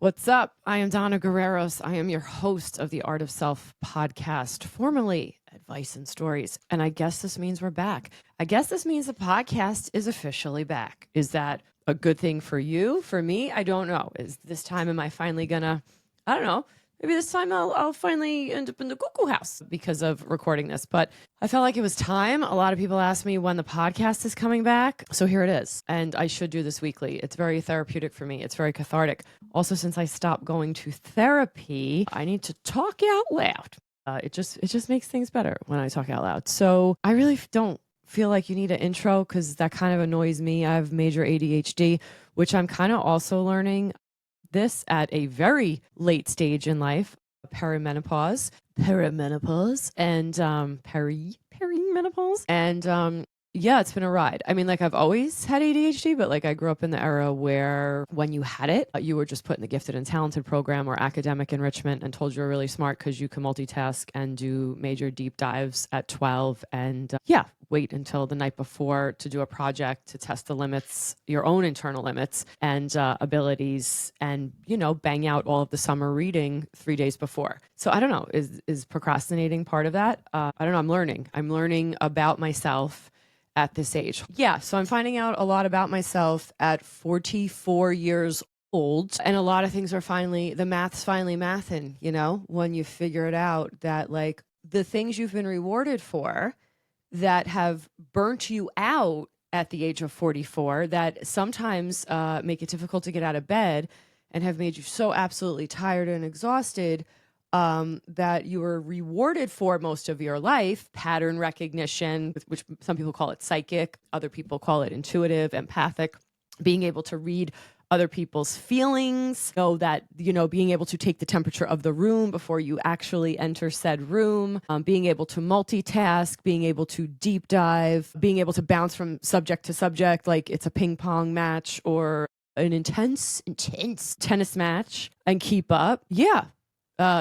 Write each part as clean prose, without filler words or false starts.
What's up? I am Donna Guerreros. I am your host of the Art of Self podcast, formerly Advice and Stories. And I guess this means we're back. I guess this means the podcast is officially back. Is that a good thing for you? For me, I don't know. Is this time, am I finally gonna, I don't know, maybe this time I'll finally end up in the cuckoo house because of recording this. But I felt like it was time. A lot of people ask me when the podcast is coming back. So here it is. And I should do this weekly. It's very therapeutic for me. It's very cathartic. Also, since I stopped going to therapy, I need to talk out loud. It just makes things better when I talk out loud. So I really don't feel like you need an intro because that kind of annoys me. I have major ADHD, which I'm kind of also learning this at a very late stage in life, perimenopause, and perimenopause. And yeah, it's been a ride. I mean, like I've always had ADHD, but like I grew up in the era where when you had it, you were just put in the gifted and talented program or academic enrichment and told you were really smart because you can multitask and do major deep dives at 12 and wait until the night before to do a project to test the limits, your own internal limits and abilities, and, you know, bang out all of the summer reading 3 days before. So I don't know, is procrastinating part of that? I don't know. I'm learning about myself at this age. Yeah, so I'm finding out a lot about myself at 44 years old. And a lot of things are the math's finally mathing, you know, when you figure it out that like the things you've been rewarded for that have burnt you out at the age of 44 that sometimes make it difficult to get out of bed and have made you so absolutely tired and exhausted that you were rewarded for most of your life, pattern recognition, which some people call it psychic, other people call it intuitive, empathic, being able to read other people's feelings, being able to take the temperature of the room before you actually enter said room, being able to multitask, being able to deep dive, being able to bounce from subject to subject like it's a ping pong match or an intense tennis match and keep up. Yeah.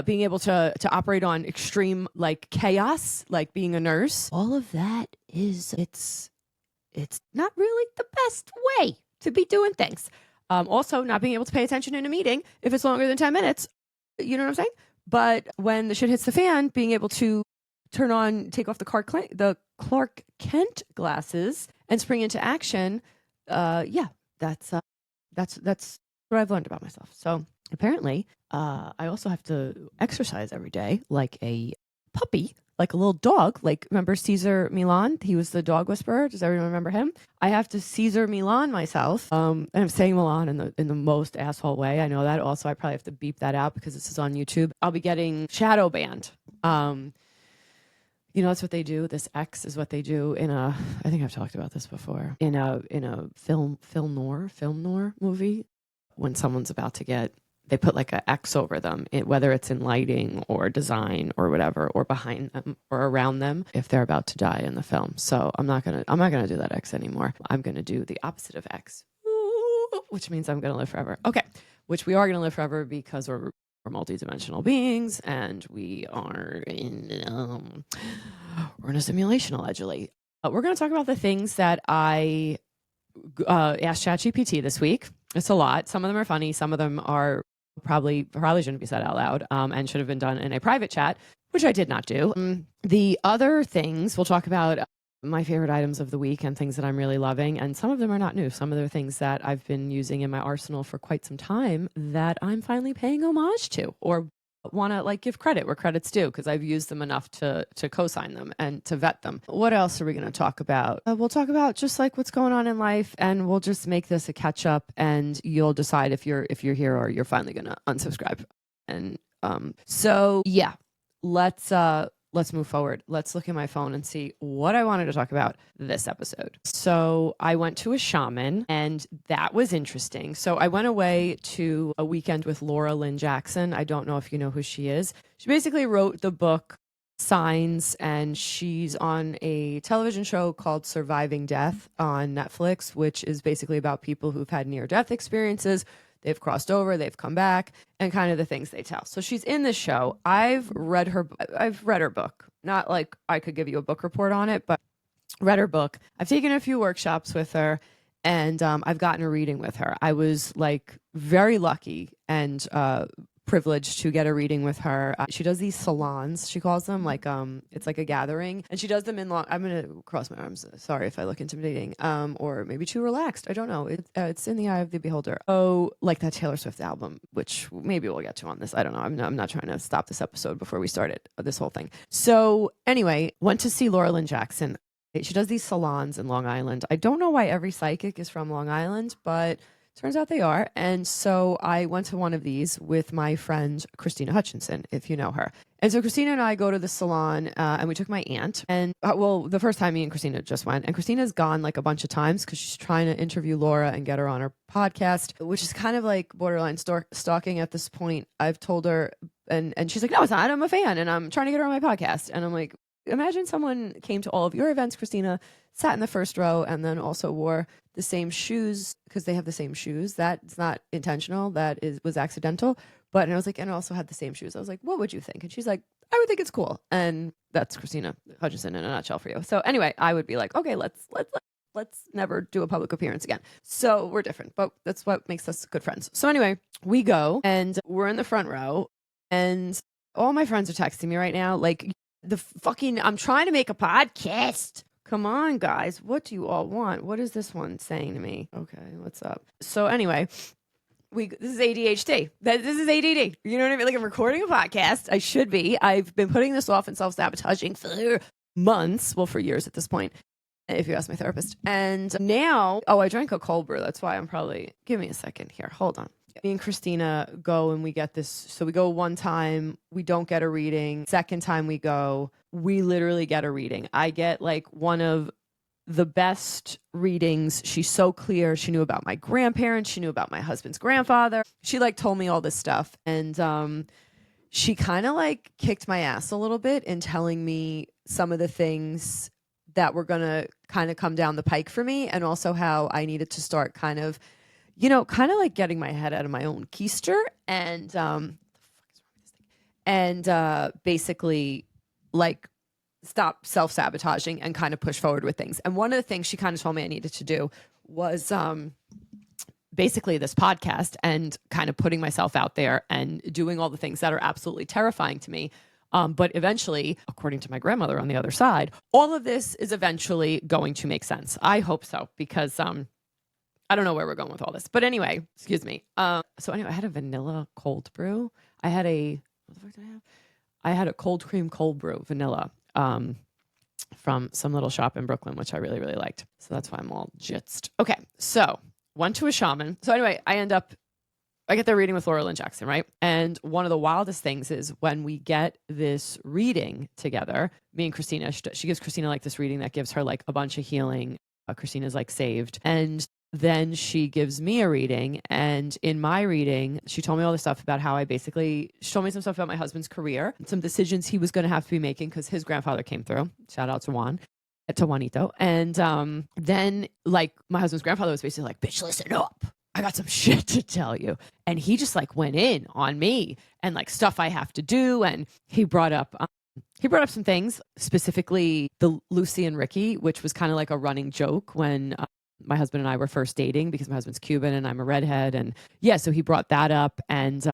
Being able to operate on extreme like chaos, like being a nurse, all of that it's not really the best way to be doing things. Also, not being able to pay attention in a meeting if it's longer than 10 minutes. You know what I'm saying? But when the shit hits the fan, being able to take off the Clark Kent glasses and spring into action. That's what I've learned about myself. So apparently, I also have to exercise every day like a puppy, like a little dog. Like, remember Caesar Milan? He was the dog whisperer. Does everyone remember him? I have to Caesar Milan myself. And I'm saying Milan in the most asshole way. I know that. Also, I probably have to beep that out because this is on YouTube. I'll be getting shadow banned. You know, that's what they do. This X is what they do I think I've talked about this before, in a film noir movie. When someone's about to they put like an X over them, whether it's in lighting or design or whatever, or behind them or around them, if they're about to die in the film. So I'm not gonna do that X anymore. I'm gonna do the opposite of X, which means I'm gonna live forever. Okay, which we are gonna live forever because we're multidimensional beings and we're in a simulation allegedly. We're gonna talk about the things that I asked ChatGPT this week. It's a lot. Some of them are funny. Some of them are probably shouldn't be said out loud and should have been done in a private chat, which I did not do. The other things we'll talk about my favorite items of the week and things that I'm really loving. And some of them are not new. Some of them are things that I've been using in my arsenal for quite some time that I'm finally paying homage to or want to like give credit where credit's due because I've used them enough to co-sign them and to vet them. What else are we going to talk about? We'll talk about just like what's going on in life, and we'll just make this a catch up, and you'll decide if you're here or you're finally going to unsubscribe. And so yeah, let's move forward. Let's look at my phone and see what I wanted to talk about this episode. So I went to a shaman and that was interesting. So I went away to a weekend with Laura Lynne Jackson. I don't know if you know who she is. She basically wrote the book Signs, and she's on a television show called Surviving Death on Netflix, which is basically about people who've had near-death experiences. They've crossed over, they've come back, and kind of the things they tell. So she's in this show. I've read her book. Not like I could give you a book report on it, but read her book. I've taken a few workshops with her, And I've gotten a reading with her. I was like very lucky and privileged to get a reading with her. She does these salons, she calls them, like it's like a gathering, and she does them in long. I'm gonna cross my arms. Sorry if I look intimidating, or maybe too relaxed. I don't know. It's in the eye of the beholder. Oh, like that Taylor Swift album, which maybe we'll get to on this. I don't know. I'm not trying to stop this episode before we started this whole thing. So anyway, went to see Laura Lynne Jackson. She does these salons in Long Island. I don't know why every psychic is from Long Island, but turns out they are. And so I went to one of these with my friend, Christina Hutchinson, if you know her. And so Christina and I go to the salon and we took my aunt. And well, the first time me and Christina just went. And Christina's gone like a bunch of times because she's trying to interview Laura and get her on her podcast, which is kind of like borderline stalking at this point. I've told her, and she's like, no, it's not. I'm a fan and I'm trying to get her on my podcast. And I'm like, imagine someone came to all of your events, Christina, sat in the first row, and then also wore the same shoes because they have the same shoes. That's not intentional. Was accidental. And I was like, and also had the same shoes. I was like, what would you think? And she's like, I would think it's cool. And that's Christina Hutchinson in a nutshell for you. So anyway, I would be like, okay, let's never do a public appearance again. So we're different, but that's what makes us good friends. So anyway, we go and we're in the front row, and all my friends are texting me right now, like, I'm trying to make a podcast. Come on, guys. What do you all want? What is this one saying to me? Okay, what's up? So anyway, this is ADHD. This is ADD. You know what I mean? Like, I'm recording a podcast. I should be. I've been putting this off and self-sabotaging for months. Well, for years at this point, if you ask my therapist. And now, I drank a cold brew. That's why I'm probably, give me a second here. Hold on. Me and Christina go and we get this. So we go one time, we don't get a reading. Second time we go, we literally get a reading. I get like one of the best readings. She's so clear. She knew about my grandparents. She knew about my husband's grandfather. She like told me all this stuff. And she kind of like kicked my ass a little bit in telling me some of the things that were going to kind of come down the pike for me. And also how I needed to start kind of like getting my head out of my own keister and basically like stop self-sabotaging and kind of push forward with things. And one of the things she kind of told me I needed to do was basically this podcast and kind of putting myself out there and doing all the things that are absolutely terrifying to me. But eventually, according to my grandmother on the other side, all of this is eventually going to make sense. I hope so, because I don't know where we're going with all this. But anyway, excuse me. So anyway, I had a vanilla cold brew. What the fuck did I have? I had a cold cream cold brew, vanilla, from some little shop in Brooklyn, which I really, really liked. So that's why I'm all jitzed. Okay, so went to a shaman. So anyway, I get the reading with Laura Lynne Jackson, right? And one of the wildest things is when we get this reading together, me and Christina, she gives Christina like this reading that gives her like a bunch of healing. Christina's like saved. And then she gives me a reading. And in my reading, she told me all this stuff about how she told me some stuff about my husband's career, some decisions he was going to have to be making because his grandfather came through. Shout out to Juanito. And then like my husband's grandfather was basically like, bitch, listen up. I got some shit to tell you. And he just like went in on me and like stuff I have to do. And he brought up some things, specifically the Lucy and Ricky, which was kind of like a running joke when my husband and I were first dating, because my husband's Cuban and I'm a redhead. And yeah, so he brought that up, and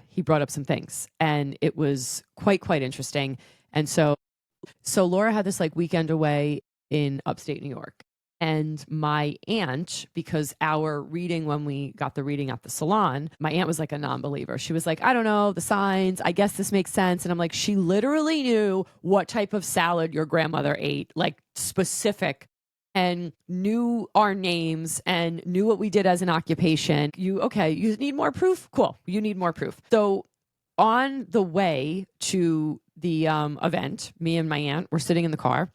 he brought up some things, and it was quite interesting. And so Laura had this like weekend away in upstate New York. And my aunt, because our reading, when we got the reading at the salon, my aunt was like a non-believer. She was like, I don't know, the signs, I guess this makes sense. And I'm like, she literally knew what type of salad your grandmother ate, like specific, and knew our names and knew what we did as an occupation. You need more proof? Cool. You need more proof. So on the way to the event, me and my aunt were sitting in the car.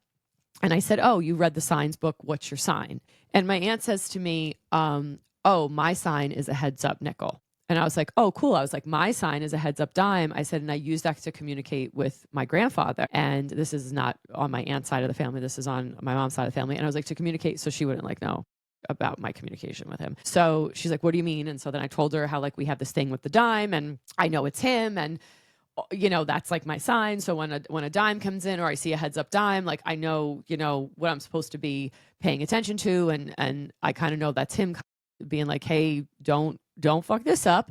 And I said, oh, you read the signs book. What's your sign? And my aunt says to me, oh, my sign is a heads up nickel. And I was like, oh, cool. I was like, my sign is a heads up dime. I said, and I used that to communicate with my grandfather. And this is not on my aunt's side of the family. This is on my mom's side of the family. And I was like, to communicate so she wouldn't like know about my communication with him. So she's like, what do you mean? And so then I told her how like we have this thing with the dime and I know it's him. And that's like my sign. So when a dime comes in or I see a heads up dime, like I know, what I'm supposed to be paying attention to. And I kind of know that's him being like, hey, don't fuck this up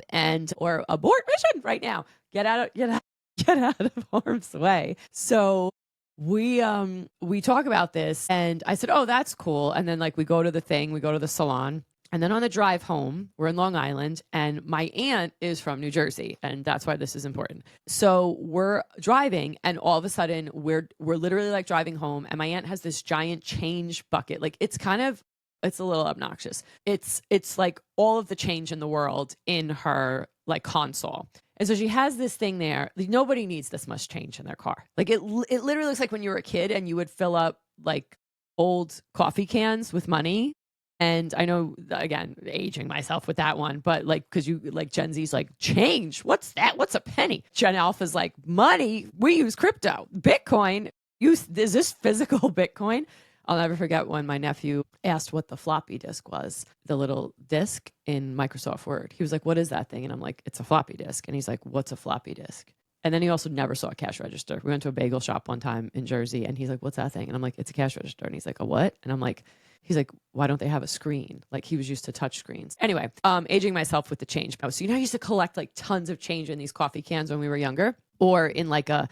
or abort mission right now. Get out of harm's way. So we talk about this and I said, oh, that's cool. And then like we go to the salon. And then on the drive home, we're in Long Island and my aunt is from New Jersey. And that's why this is important. So we're driving and all of a sudden we're literally like driving home and my aunt has this giant change bucket. Like it's a little obnoxious. It's like all of the change in the world in her like console. And so she has this thing there. Like, nobody needs this much change in their car. Like it literally looks like when you were a kid and you would fill up like old coffee cans with money. And I know, again, aging myself with that one, but like, because you like Gen Z's like, change. What's that? What's a penny? Gen Alpha's like, money. We use crypto. Bitcoin. Is this physical Bitcoin? I'll never forget when my nephew asked what the floppy disk was, the little disk in Microsoft Word. He was like, what is that thing? And I'm like, it's a floppy disk. And he's like, what's a floppy disk? And then he also never saw a cash register. We went to a bagel shop one time in Jersey and he's like, what's that thing? And I'm like, it's a cash register. And he's like, a what? And I'm like, he's like, why don't they have a screen? Like he was used to touch screens. Anyway, aging myself with the change. So, I used to collect like tons of change in these coffee cans when we were younger or in like a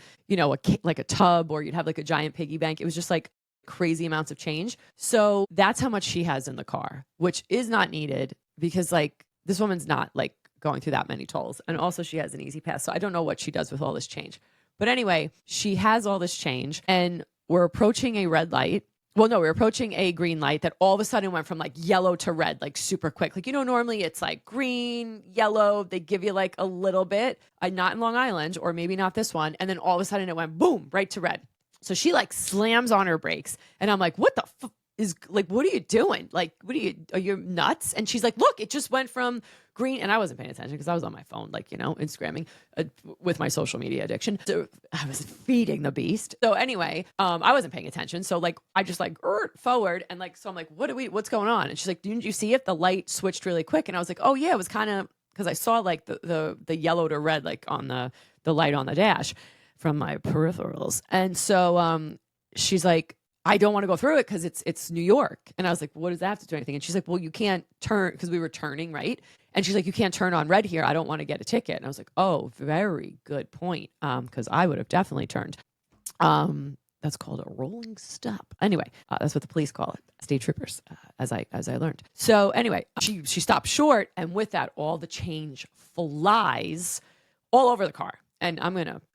tub, or you'd have like a giant piggy bank. It was just like crazy amounts of change. So that's how much she has in the car, which is not needed because like this woman's not like going through that many tolls. And also she has an easy pass. So I don't know what she does with all this change. But anyway, she has all this change and we're approaching a red light. Well, no, we're approaching a green light that all of a sudden went from like yellow to red, like super quick. Like, normally it's like green, yellow. They give you like a little bit, not in Long Island, or maybe not this one. And then all of a sudden it went boom, right to red. So she like slams on her brakes and I'm like, what the is like, what are you doing? Like, are you nuts? And she's like, look, it just went from green. And I wasn't paying attention because I was on my phone, like, Instagramming with my social media addiction. So I was feeding the beast. So anyway, I wasn't paying attention. So like, I just like forward and like, so I'm like, what's going on? And she's like, didn't you see it? The light switched really quick. And I was like, oh yeah, it was kind of, because I saw like the yellow to red, like on the light on the dash from my peripherals. And so she's like, I don't want to go through it because it's New York. And I was like, what does that have to do anything? And she's like, well, you can't turn, because we were turning, right? And she's like, you can't turn on red here. I don't want to get a ticket. And I was like, oh, very good point. Because I would have definitely turned. That's called a rolling stop. Anyway, that's what the police call it, state troopers, as I learned. So anyway, she stopped short, and with that, all the change flies all over the car. And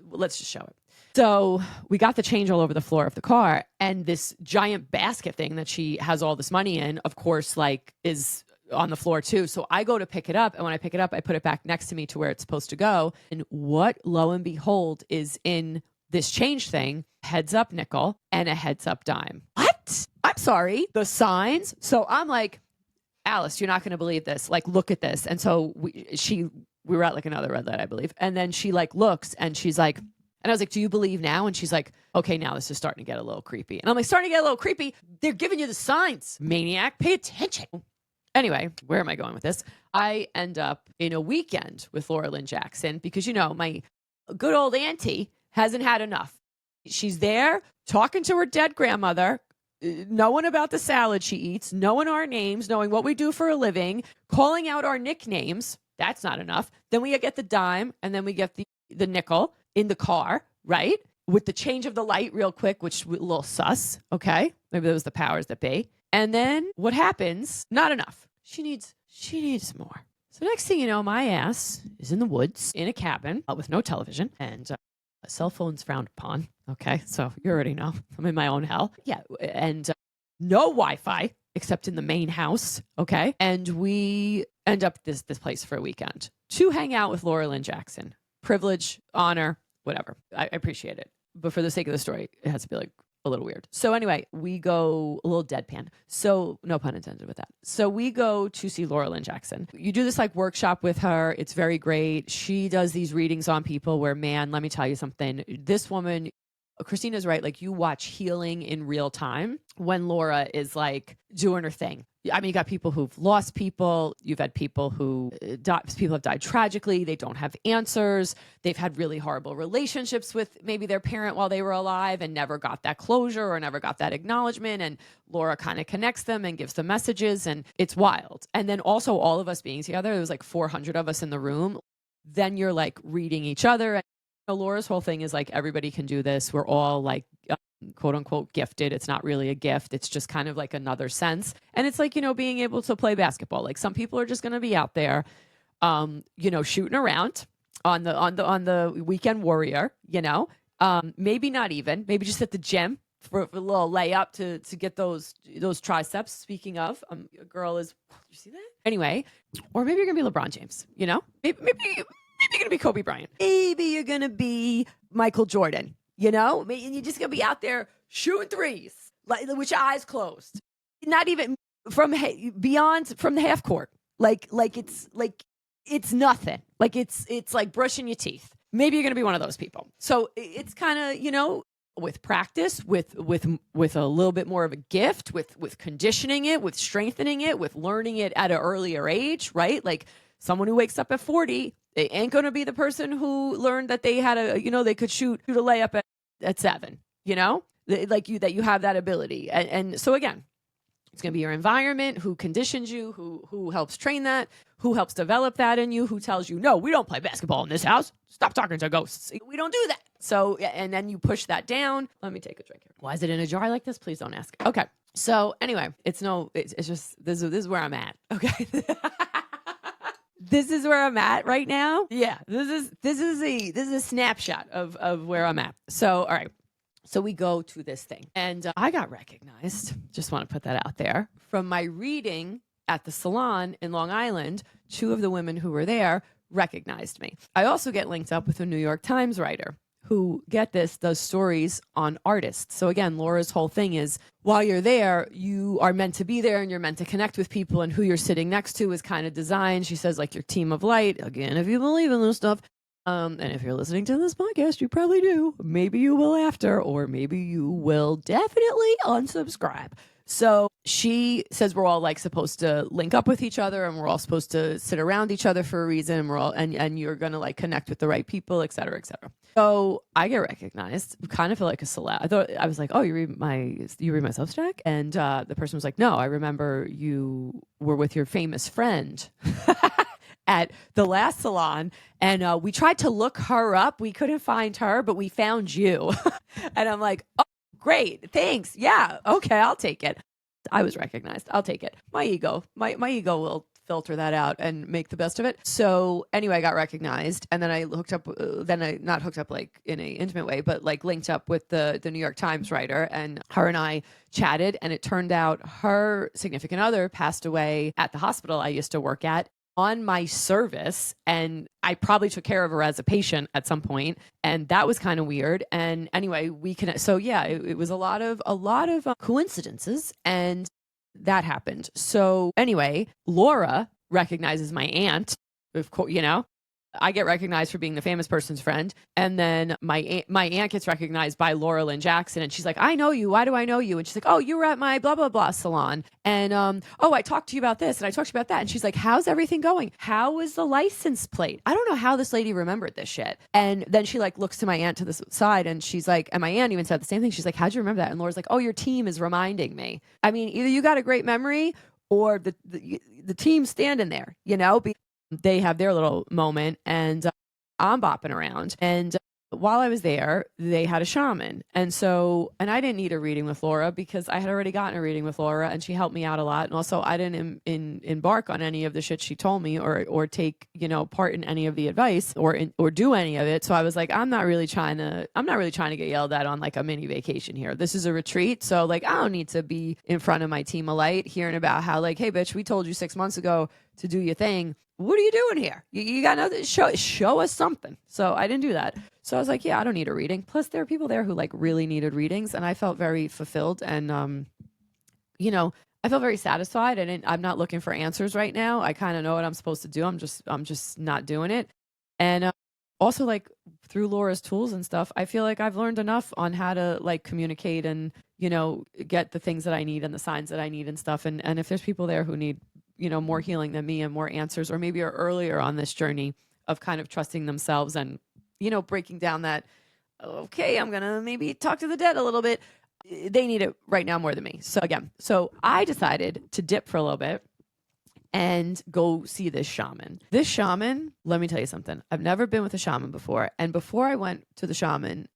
let's just show it. So we got the change all over the floor of the car, and this giant basket thing that she has all this money in, of course, like is on the floor too. So I go to pick it up, and when I pick it up, I put it back next to me to where it's supposed to go. And what, lo and behold, is in this change thing? Heads up nickel and a heads up dime. What? I'm sorry. The signs. So I'm like, Alice, you're not going to believe this. Like, look at this. And so we were at like another red light, I believe. And then she like looks and she's like, and I was like, do you believe now? And she's like, okay, now this is starting to get a little creepy. And I'm like, starting to get a little creepy. They're giving you the signs. Maniac, pay attention. Anyway, where am I going with this? I end up in a weekend with Laura Lynne Jackson because, my good old auntie hasn't had enough. She's there talking to her dead grandmother, knowing about the salad she eats, knowing our names, knowing what we do for a living, calling out our nicknames. That's not enough. Then we get the dime, and then we get the nickel in the car, right? With the change of the light real quick, which a little sus, okay? Maybe those the powers that be. And then what happens? Not enough. She needs more. So next thing you know, my ass is in the woods, in a cabin with no television, and cell phones frowned upon. Okay, so you already know. I'm in my own hell. Yeah, and no Wi-Fi except in the main house, okay? And we end up this place for a weekend to hang out with Laura Lynne Jackson. Privilege, honor, whatever. I appreciate it. But for the sake of the story, it has to be like a little weird. So anyway, we go a little deadpan. So no pun intended with that. So we go to see Laura Lynne Jackson. You do this like workshop with her. It's very great. She does these readings on people where, man, let me tell you something. This woman, Christina's right. Like, you watch healing in real time when Laura is like doing her thing. I mean, you got people who've lost people. You've had people who people have died tragically. They don't have answers. They've had really horrible relationships with maybe their parent while they were alive and never got that closure or never got that acknowledgement. And Laura kind of connects them and gives them messages, and it's wild. And then also all of us being together, there was like 400 of us in the room. Then you're like reading each other. And Laura's whole thing is like, everybody can do this. We're all like, quote unquote gifted. It's not really a gift. It's just kind of like another sense. And it's like, being able to play basketball. Like, some people are just going to be out there, shooting around on the weekend warrior, maybe not even, maybe just at the gym for a little layup to get those triceps. Speaking of, a girl is, you see that? Anyway, or maybe you're going to be LeBron James, maybe you're going to be Kobe Bryant. Maybe you're going to be Michael Jordan. And you're just going to be out there shooting threes, like, with your eyes closed. Not even from the half court. Like it's nothing. Like it's like brushing your teeth. Maybe you're going to be one of those people. So it's kind of, with practice, with a little bit more of a gift, with conditioning it, with strengthening it, with learning it at an earlier age, right? Like, someone who wakes up at 40, they ain't going to be the person who learned that they had they could shoot a layup at 7, that you have that ability. And so again, it's going to be your environment, who conditions you, who helps train that, who helps develop that in you, who tells you, no, we don't play basketball in this house. Stop talking to ghosts. We don't do that. So, and then you push that down. Let me take a drink here. Why is it in a jar like this? Please don't ask. Okay. So anyway, it's just, this is where I'm at. Okay. This is where I'm at right now. Yeah, this is a snapshot of where I'm at. So, all right. So we go to this thing, and I got recognized. Just want to put that out there from my reading at the salon in Long Island. 2 of the women who were there recognized me. I also get linked up with a New York Times writer who, get this, does stories on artists. So again, Laura's whole thing is, while you're there, you are meant to be there and you're meant to connect with people, and who you're sitting next to is kind of designed, she says, like your team of light. Again, if you believe in this stuff. And if you're listening to this podcast, you probably do. Maybe you will after, or maybe you will definitely unsubscribe. So she says we're all like supposed to link up with each other, and we're all supposed to sit around each other for a reason. We're all, and you're going to like connect with the right people, et cetera, et cetera. So I get recognized, kind of feel like a celeb. I was like, oh, you read my Substack? And the person was like, no, I remember you were with your famous friend at the last salon, and we tried to look her up. We couldn't find her, but we found you. And I'm like, oh, great, thanks. Yeah, okay, I'll take it. I was recognized. I'll take it. My ego will filter that out and make the best of it. So anyway, I got recognized, and then I hooked up. Not hooked up like in an intimate way, but like linked up with the New York Times writer, and her and I chatted. And it turned out her significant other passed away at the hospital I used to work at on my service, and I probably took care of her as a patient at some point, and that was kind of weird. And anyway, so yeah, it was a lot of coincidences, and that happened. So anyway, Laura recognizes my aunt, of course, I get recognized for being the famous person's friend. And then my aunt gets recognized by Laura Lynne Jackson. And she's like, I know you. Why do I know you? And she's like, oh, you were at my blah, blah, blah salon. And, oh, I talked to you about this and I talked to you about that. And she's like, how's everything going? How was the license plate? I don't know how this lady remembered this shit. And then she like looks to my aunt to the side, and she's like, and my aunt even said the same thing. She's like, how'd you remember that? And Laura's like, oh, your team is reminding me. I mean, either you got a great memory or the team's standing there, they have their little moment, and I'm bopping around. And while I was there, they had a shaman. And I didn't need a reading with Laura because I had already gotten a reading with Laura, and she helped me out a lot. And also I didn't embark on any of the shit she told me or take, part in any of the advice or do any of it. So I was like, I'm not really trying to get yelled at on like a mini vacation here. This is a retreat. So like, I don't need to be in front of my team of light hearing about how like, hey bitch, we told you 6 months ago to do your thing. What are you doing here? You got nothing? Show us something. So I didn't do that. So I was like, yeah, I don't need a reading. Plus there are people there who like really needed readings, and I felt very fulfilled, and I felt very satisfied. I'm not looking for answers right now. I kind of know what I'm supposed to do. I'm just not doing it. And also like through Laura's tools and stuff, I feel like I've learned enough on how to like communicate and, get the things that I need and the signs that I need and stuff. And if there's people there who need, more healing than me and more answers, or maybe are earlier on this journey of kind of trusting themselves and, breaking down that, okay, I'm going to maybe talk to the dead a little bit. They need it right now more than me. So I decided to dip for a little bit and go see this shaman. This shaman, let me tell you something. I've never been with a shaman before. And before I went to the shaman,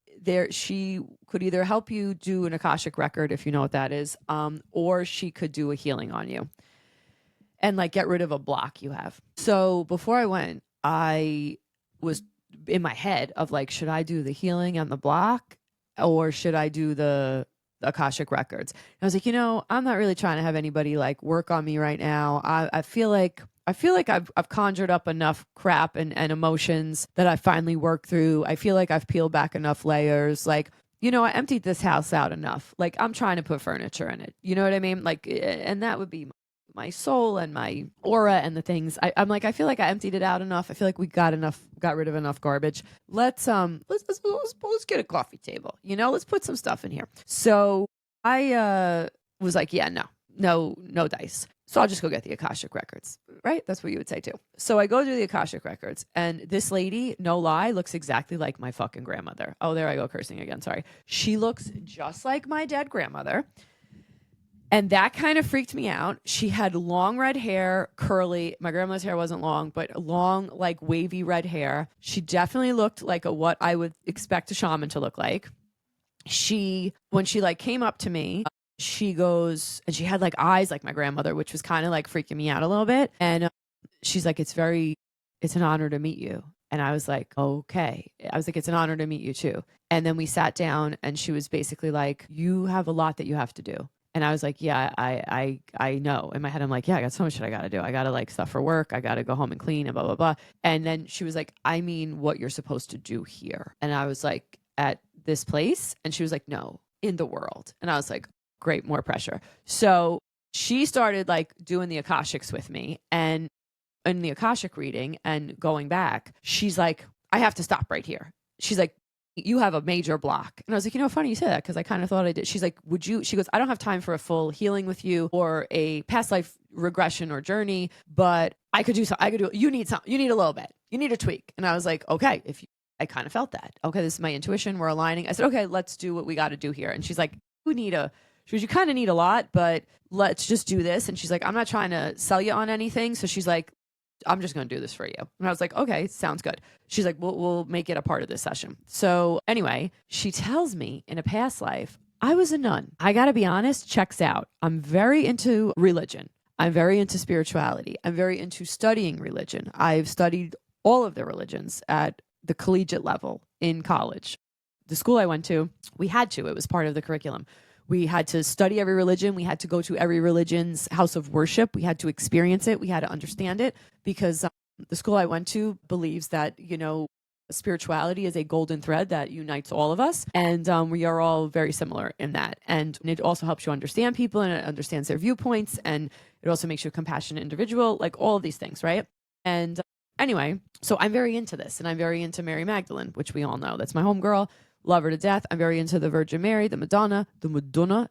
she could either help you do an Akashic record, if you know what that is, or she could do a healing on you and like get rid of a block you have. So before I went, I was in my head of like, should I do the healing on the block or should I do the Akashic records? And I was like, I'm not really trying to have anybody like work on me right now. I feel like I've conjured up enough crap and emotions that I finally worked through. I feel like I've peeled back enough layers. Like, I emptied this house out enough. Like, I'm trying to put furniture in it. You know what I mean? Like, and that would be my soul and my aura and the things. I'm like, I feel like I emptied it out enough. I feel like we got rid of enough garbage. Let's get a coffee table. Let's put some stuff in here. So I was like, yeah, no dice. So I'll just go get the Akashic records, right? That's what you would say too. So I go do the Akashic records, and this lady, no lie, looks exactly like my fucking grandmother. Oh, there I go cursing again. Sorry. She looks just like my dead grandmother. And that kind of freaked me out. She had long red hair, curly. My grandmother's hair wasn't long, but long, like wavy red hair. She definitely looked like what I would expect a shaman to look like. When she like came up to me, she goes, and she had like eyes like my grandmother, which was kind of like freaking me out a little bit. And she's like, it's an honor to meet you. And I was like, okay. I was like, it's an honor to meet you too. And then we sat down and she was basically like, you have a lot that you have to do. And I was like, yeah, I know. In my head, I'm like, yeah, I got so much shit I got to do. I got to like stuff for work. I got to go home and clean and blah, blah, blah. And then she was like, I mean, what you're supposed to do here. And I was like, at this place? And she was like, no, in the world. And I was like, great, more pressure. So she started like doing the Akashics with me, and in the Akashic reading and going back, she's like, I have to stop right here. She's like, you have a major block. And I was like, funny you say that, because I kind of thought I did. She's like, she goes, I don't have time for a full healing with you or a past life regression or journey, but I could do something. You need something. You need a little bit. You need a tweak. And I was like, okay, I kind of felt that. Okay, this is my intuition. We're aligning. I said, okay, let's do what we got to do here. And she's like, you kind of need a lot, but let's just do this. And she's like, I'm not trying to sell you on anything. So she's like, I'm just going to do this for you. And I was like, okay, sounds good. She's like, we'll make it a part of this session. So anyway, she tells me in a past life, I was a nun. I got to be honest, checks out. I'm very into religion. I'm very into spirituality. I'm very into studying religion. I've studied all of the religions at the collegiate level in college. The school I went to, it was part of the curriculum. We had to study every religion. We had to go to every religion's house of worship. We had to experience it. We had to understand it, because the school I went to believes that, spirituality is a golden thread that unites all of us. And we are all very similar in that. And it also helps you understand people, and it understands their viewpoints. And it also makes you a compassionate individual, like all of these things, right? And anyway, so I'm very into this, and I'm very into Mary Magdalene, which we all know. That's my homegirl. Love her to death. I'm very into the Virgin Mary, the Madonna,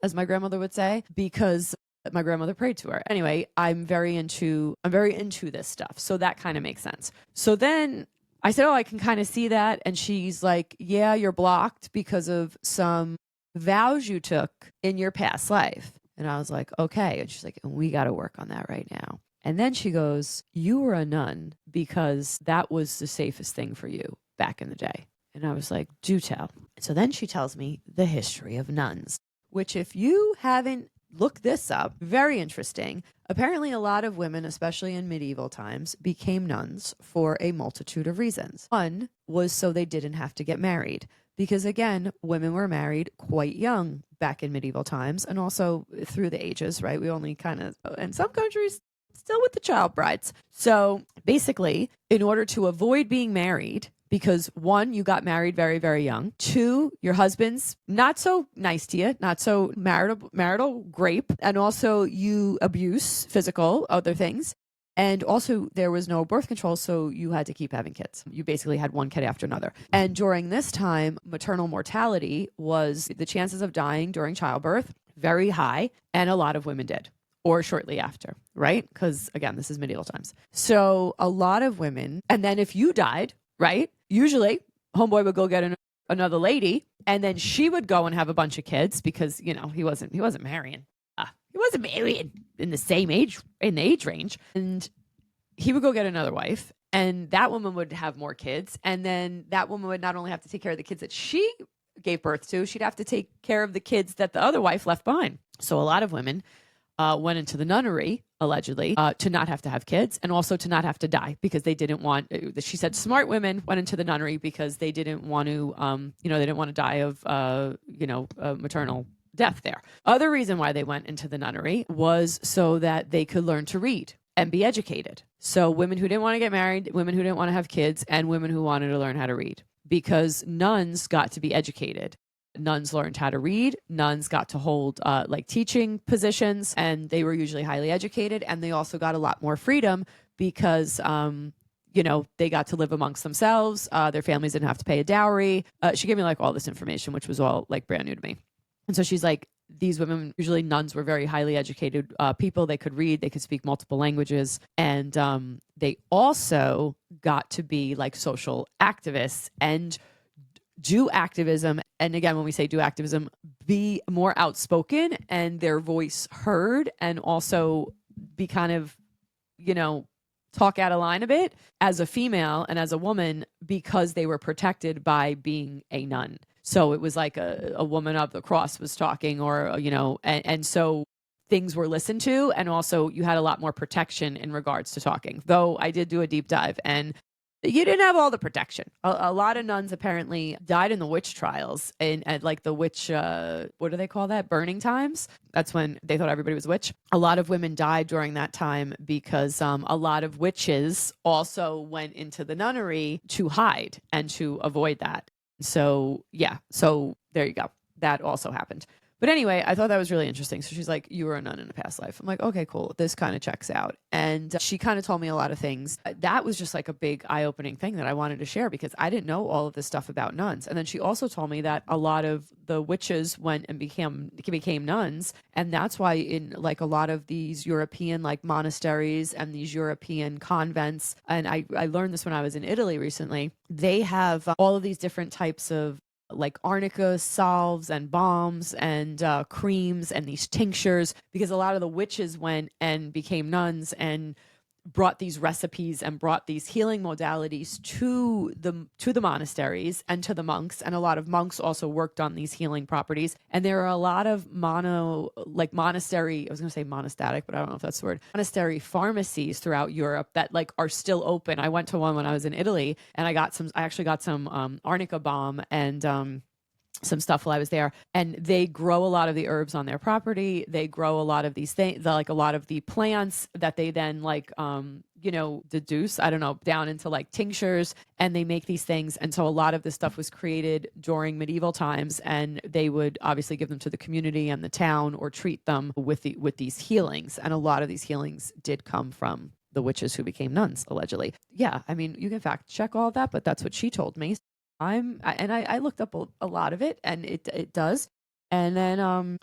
as my grandmother would say, because my grandmother prayed to her. Anyway, I'm very into this stuff. So that kind of makes sense. So then I said, oh, I can kind of see that. And she's like, yeah, you're blocked because of some vows you took in your past life. And I was like, okay. And she's like, we got to work on that right now. And then she goes, you were a nun because that was the safest thing for you back in the day. And I was like, do tell. So then she tells me the history of nuns, which, if you haven't looked this up, very interesting. Apparently, a lot of women, especially in medieval times, became nuns for a multitude of reasons. One was so they didn't have to get married, because again, women were married quite young back in medieval times, and also through the ages, right? We only kind of, in some countries, still with the child brides. So basically, in order to avoid being married, because one, you got married very, very young. Two, your husband's not so nice to you, not so marital grape. And also you abuse, physical, other things. And also there was no birth control, so you had to keep having kids. You basically had one kid after another. And during this time, maternal mortality was the chances of dying during childbirth very high, and a lot of women did, or shortly after, right? Because again, this is medieval times. So a lot of women, and then if you died, right, usually homeboy would go get another lady, and then she would go and have a bunch of kids because, he wasn't marrying. He wasn't marrying in the age range. And he would go get another wife, and that woman would have more kids. And then that woman would not only have to take care of the kids that she gave birth to, she'd have to take care of the kids that the other wife left behind. So a lot of women went into the nunnery, allegedly, to not have to have kids and also to not have to die because they didn't want, she said smart women went into the nunnery because they didn't want to, they didn't want to die of, maternal death there. Other reason why they went into the nunnery was so that they could learn to read and be educated. So women who didn't want to get married, women who didn't want to have kids, and women who wanted to learn how to read, because nuns got to be educated. Nuns learned how to read. Nuns got to hold teaching positions, and they were usually highly educated. And they also got a lot more freedom because, they got to live amongst themselves. Their families didn't have to pay a dowry. She gave me all this information, which was all brand new to me. And so she's like, these women, usually nuns, were very highly educated people. They could read, they could speak multiple languages. And they also got to be social activists and do activism. And again, when we say do activism, be more outspoken and their voice heard, and also be kind of, talk out of line a bit as a female and as a woman, because they were protected by being a nun. So it was like a woman of the cross was talking, or, and so things were listened to. And also you had a lot more protection in regards to talking, though I did do a deep dive, and you didn't have all the protection. A lot of nuns apparently died in the witch trials, at the witch, what do they call that? Burning times. That's when they thought everybody was a witch. A lot of women died during that time because a lot of witches also went into the nunnery to hide and to avoid that. So, yeah. So there you go. That also happened. But anyway, I thought that was really interesting. So she's like, you were a nun in a past life. I'm like, okay, cool. This kind of checks out. And she kind of told me a lot of things. That was just a big eye-opening thing that I wanted to share, because I didn't know all of this stuff about nuns. And then she also told me that a lot of the witches went and became nuns. And that's why in a lot of these European monasteries and these European convents, and I learned this when I was in Italy recently, they have all of these different types of arnica salves and balms and creams and these tinctures, because a lot of the witches went and became nuns and brought these recipes and brought these healing modalities to the monasteries and to the monks. And a lot of monks also worked on these healing properties. And there are a lot of monastery, I was going to say monastatic, but I don't know if that's the word, monastery pharmacies throughout Europe that are still open. I went to one when I was in Italy, and I actually got some arnica balm and some stuff while I was there. And they grow a lot of the herbs on their property. They grow a lot of these things, a lot of the plants that they then deduce, I don't know, down into tinctures, and they make these things. And so a lot of this stuff was created during medieval times, and they would obviously give them to the community and the town, or treat them with these healings. And a lot of these healings did come from the witches who became nuns, allegedly. Yeah, I mean, you can fact check all of that, but that's what she told me. I looked up a lot of it, and it does. And then,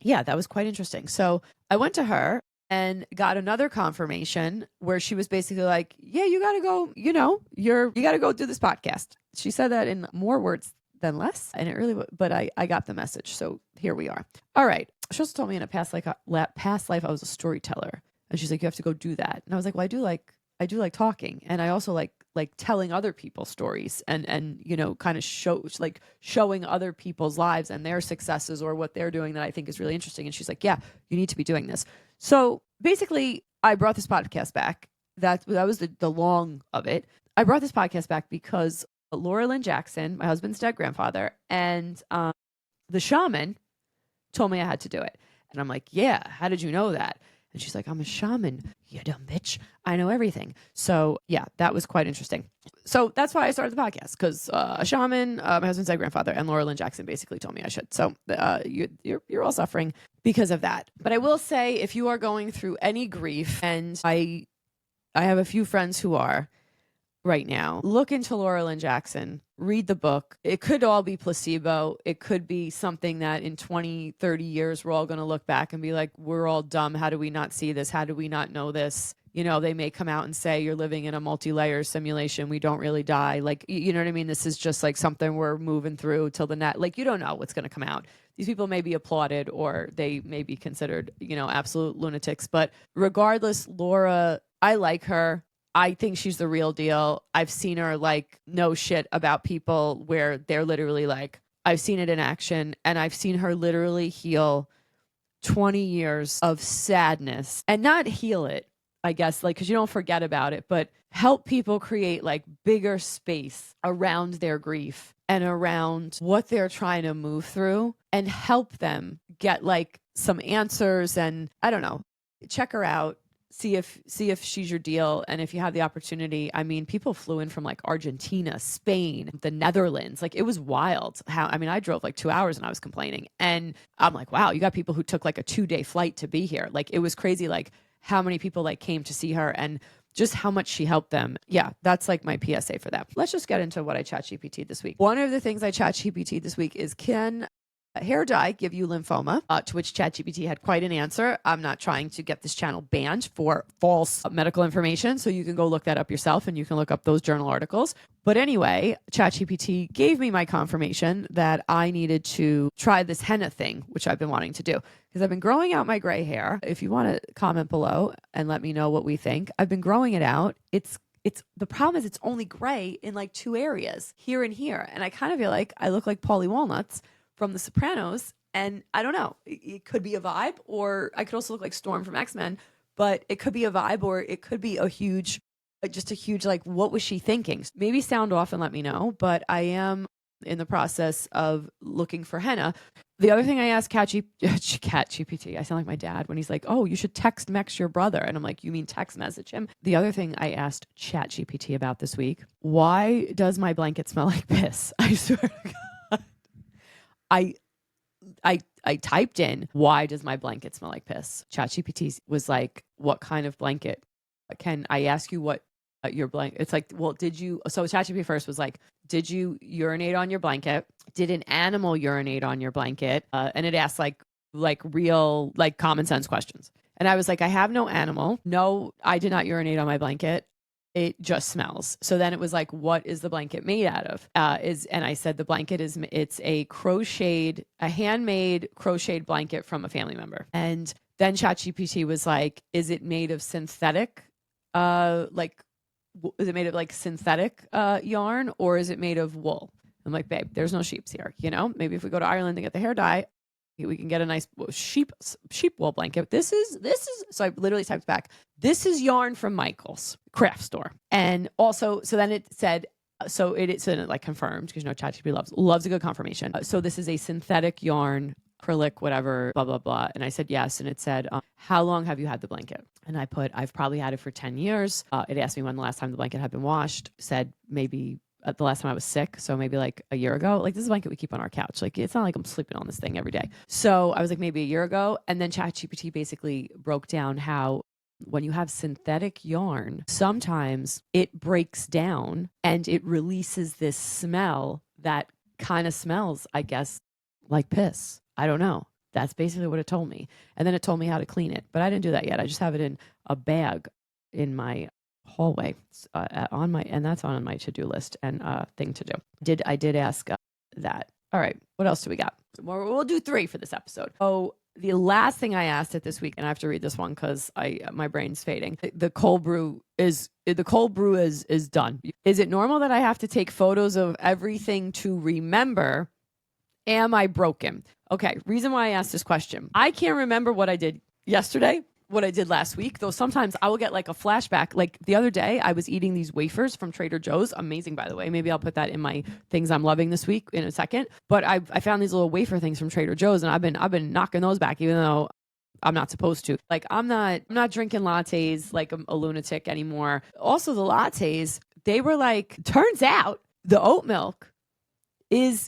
that was quite interesting. So I went to her and got another confirmation where she was basically like, yeah, you got to go, you got to go do this podcast. She said that in more words than less. And it really, but I got the message. So here we are. All right. She also told me in a past life, I was a storyteller. And she's like, you have to go do that. And I was like, well, I do like talking. And I also like telling other people stories and kind of showing other people's lives and their successes or what they're doing that I think is really interesting. And she's like, yeah, you need to be doing this. So basically I brought this podcast back. That was the long of it. I brought this podcast back because Laura Lynne Jackson, my husband's dead grandfather, and the shaman told me I had to do it. And I'm like, yeah, how did you know that? And she's like, I'm a shaman. You dumb bitch. I know everything. So yeah, that was quite interesting. So that's why I started the podcast, because a shaman, my husband's dead grandfather, and Laura Lynne Jackson basically told me I should. So you're all suffering because of that. But I will say, if you are going through any grief, and I I have a few friends who are right now. Look into Laura Lynne Jackson, read the book. It could all be placebo. It could be something that in 20, 30 years, we're all going to look back and be like, we're all dumb. How do we not see this? How do we not know this? You know, they may come out and say you're living in a multi-layer simulation. We don't really die. Like, you know what I mean? This is just like something we're moving through till the net. Like, you don't know what's going to come out. These people may be applauded or they may be considered, you know, absolute lunatics. But regardless, Laura, I like her. I think she's the real deal. I've seen her like know shit about people where they're literally like, I've seen it in action, and I've seen her literally heal 20 years of sadness, and not heal it, I guess, like, because you don't forget about it, but help people create like bigger space around their grief and around what they're trying to move through, and help them get like some answers. And I don't know, check her out. See if she's your deal. And if you have the opportunity, I mean, people flew in from like Argentina, Spain, the Netherlands. Like, it was wild. I drove like 2 hours and I was complaining. And I'm like, wow, you got people who took like a 2-day flight to be here. Like, it was crazy, like how many people like came to see her and just how much she helped them. Yeah, that's like my PSA for that. Let's just get into what I ChatGPT this week. One of the things I ChatGPT this week is, can hair dye give you lymphoma? To which ChatGPT had quite an answer. I'm not trying to get this channel banned for false medical information, so you can go look that up yourself and you can look up those journal articles. But anyway, ChatGPT gave me my confirmation that I needed to try this henna thing, which I've been wanting to do because I've been growing out my gray hair. If you want to comment below and let me know what we think. I've been growing it out. It's the problem is it's only gray in like 2 areas, here and here. And I kind of feel like I look like Paulie Walnuts from The Sopranos, and I don't know. It could be a vibe, or I could also look like Storm from X-Men, but it could be a vibe, or it could be a huge, like, what was she thinking? Maybe sound off and let me know, but I am in the process of looking for henna. The other thing I asked ChatGPT, I sound like my dad when he's like, oh, you should text Mex your brother. And I'm like, you mean text message him? The other thing I asked ChatGPT about this week, why does my blanket smell like piss? I swear to God. I typed in, why does my blanket smell like piss? ChatGPT was like, what kind of blanket? Can I ask you what your blanket? It's like, well, so ChatGPT first was like, did you urinate on your blanket? Did an animal urinate on your blanket? And it asked like real, like, common sense questions. And I was like, I have no animal. No, I did not urinate on my blanket. It just smells. So then it was like, what is the blanket made out of? And I said, the blanket it's a handmade crocheted blanket from a family member. And then ChatGPT was like, is it made of synthetic, is it made of like synthetic yarn, or is it made of wool? I'm like, babe, there's no sheeps here. You know, maybe if we go to Ireland and get the hair dye, we can get a nice sheep wool blanket. This is, so I literally typed back, this is yarn from Michael's craft store. And also, so then it said, so it like confirmed, because, you know, ChatGPT loves a good confirmation. So this is a synthetic yarn, acrylic, whatever, blah, blah, blah. And I said, yes. And it said, how long have you had the blanket? And I put, I've probably had it for 10 years. It asked me when the last time the blanket had been washed. Said maybe the last time I was sick, so maybe like a year ago. Like, this is a blanket we keep on our couch. Like, it's not like I'm sleeping on this thing every day. So I was like, maybe a year ago. And then ChatGPT basically broke down how when you have synthetic yarn, sometimes it breaks down and it releases this smell that kind of smells, I guess, like piss. I don't know. That's basically what it told me. And then it told me how to clean it. But I didn't do that yet. I just have it in a bag in my hallway and that's on my to-do list and thing to do. I did ask that. All right, what else do we got? We'll do 3 for this episode. Oh, the last thing I asked it this week, and I have to read this one because my brain's fading. The cold brew is done. Is it normal that I have to take photos of everything to remember? Am I broken? Okay, reason why I asked this question. I can't remember what I did yesterday, what I did last week, though sometimes I will get like a flashback. Like the other day, I was eating these wafers from Trader Joe's. Amazing, by the way. Maybe I'll put that in my things I'm loving this week in a second. But I found these little wafer things from Trader Joe's, and I've been knocking those back, even though I'm not supposed to. Like, I'm not drinking lattes like a lunatic anymore. Also, the lattes, they were like, turns out the oat milk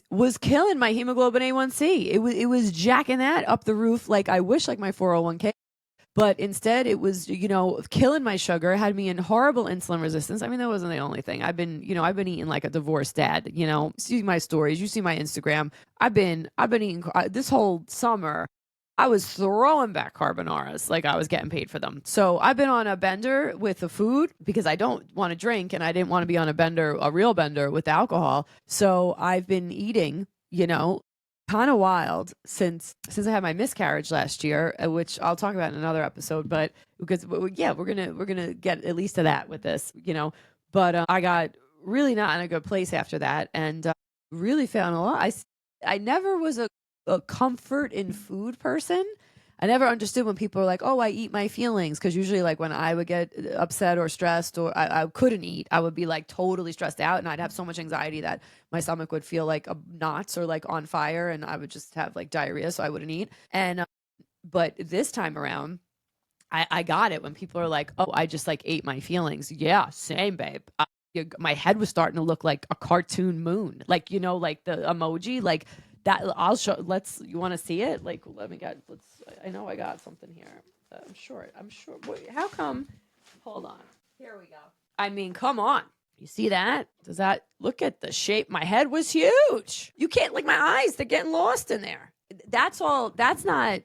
was killing my hemoglobin A1C. It was jacking that up the roof. Like, I wish, like, my 401k But instead it was, killing my sugar, had me in horrible insulin resistance. I mean, that wasn't the only thing. I've been eating like a divorced dad, see my stories, you see my Instagram. I've been eating this whole summer. I was throwing back carbonaras like I was getting paid for them. So I've been on a bender with the food because I don't want to drink and I didn't want to be on a real bender with alcohol. So I've been eating, kind of wild since I had my miscarriage last year, which I'll talk about in another episode. But because yeah, we're gonna get at least to that with this, But I got really not in a good place after that, and really found a lot. I never was a comfort in food person. I never understood when people are like, "Oh, I eat my feelings," because usually, like when I would get upset or stressed, or I couldn't eat, I would be like totally stressed out, and I'd have so much anxiety that my stomach would feel like knots or like on fire, and I would just have like diarrhea, so I wouldn't eat. And but this time around, I got it when people are like, "Oh, I just like ate my feelings." Yeah, same, babe. My head was starting to look like a cartoon moon, like like the emoji, like that. I'll show. You want to see it? Like, let me get. Let's. I know I got something here. I'm sure. Wait, how come? Hold on. Here we go. I mean, come on. You see that? Does that look at the shape? My head was huge. You can't like my eyes. They're getting lost in there. That's all. That's not.